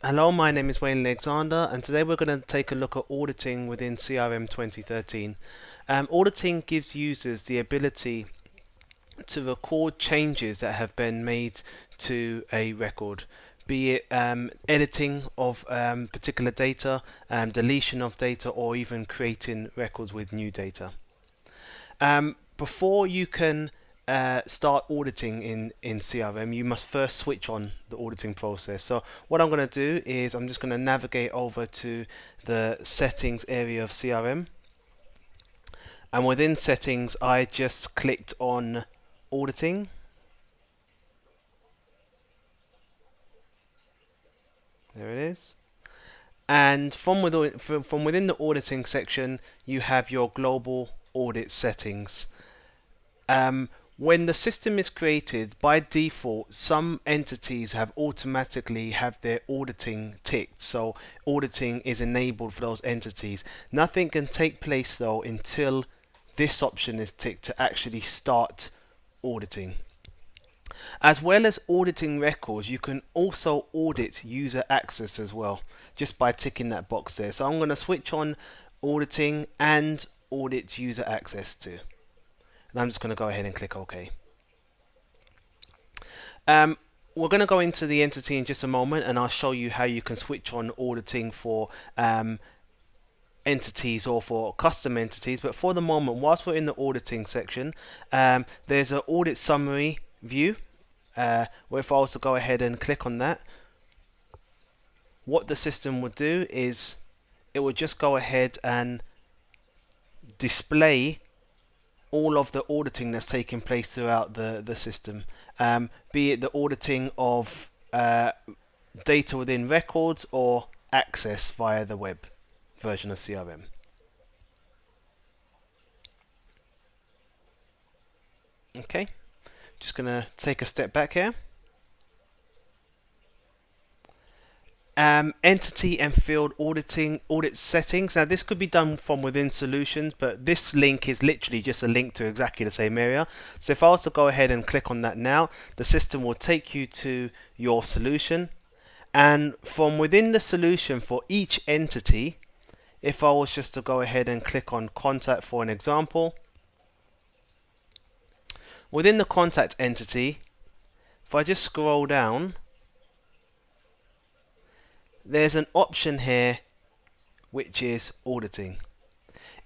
Hello, my name is Wayne Alexander, and today we're going to take a look at auditing within CRM 2013. Auditing gives users the ability to record changes that have been made to a record, be it editing of particular data, deletion of data, or even creating records with new data. Before you can start auditing in CRM, you must first switch on the auditing process. So what I'm going to do is I'm just going to navigate over to the settings area of CRM, and within settings I just clicked on auditing. There it is. And from within the auditing section, you have your global audit settings. When the system is created, by default, some entities have automatically have their auditing ticked. So auditing is enabled for those entities. Nothing can take place though until this option is ticked to actually start auditing. As well as auditing records, you can also audit user access as well, just by ticking that box there. So I'm going to switch on auditing and audit user access too. And I'm just going to go ahead and click OK. We're going to go into the entity in just a moment, and I'll show you how you can switch on auditing for entities or for custom entities. But for the moment, whilst we're in the auditing section, there's an audit summary view. Where if I was to go ahead and click on that, what the system would do is it would just go ahead and display all of the auditing that's taking place throughout the system, be it the auditing of data within records or access via the web version of CRM. Okay, just going to take a step back here. Entity and field audit settings. Now this could be done from within solutions, but this link is literally just a link to exactly the same area. So if I was to go ahead and click on that now, the system will take you to your solution, and from within the solution for each entity, if I was just to go ahead and click on contact for an example, within the contact entity, if I just scroll down, there's an option here which is auditing.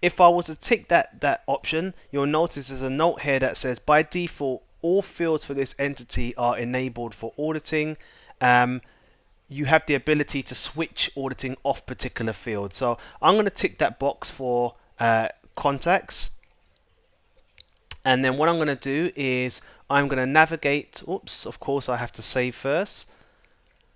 If I was to tick that option, you'll notice there's a note here that says by default all fields for this entity are enabled for auditing. You have the ability to switch auditing off particular fields. So I'm going to tick that box for contacts, and then what I'm going to do is I'm going to navigate. Oops, of course I have to save first.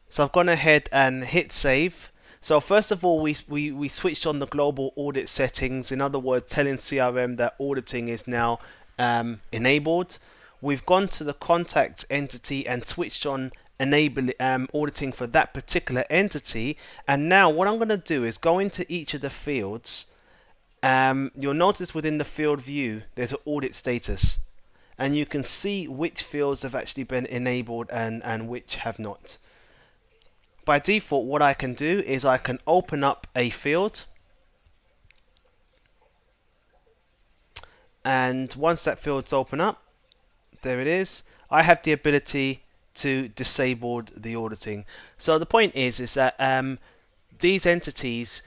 So I've gone ahead and hit save. So first of all, we switched on the global audit settings. In other words, telling CRM that auditing is now enabled. We've gone to the contact entity and switched on enable auditing for that particular entity. And now what I'm going to do is go into each of the fields. You'll notice within the field view there's an audit status, and you can see which fields have actually been enabled and which have not. By default, what I can do is I can open up a field, and once that field's open up, there it is, I have the ability to disable the auditing. So the point is that these entities,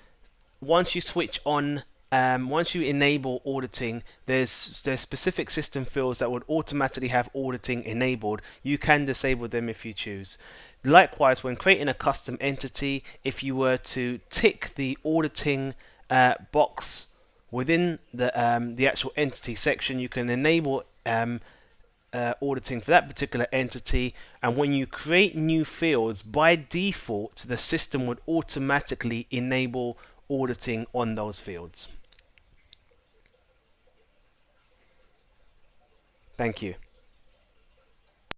once you switch on, once you enable auditing, there's specific system fields that would automatically have auditing enabled. You can disable them if you choose. Likewise, when creating a custom entity, if you were to tick the auditing box within the actual entity section, you can enable auditing for that particular entity, and when you create new fields, by default the system would automatically enable auditing on those fields. Thank you.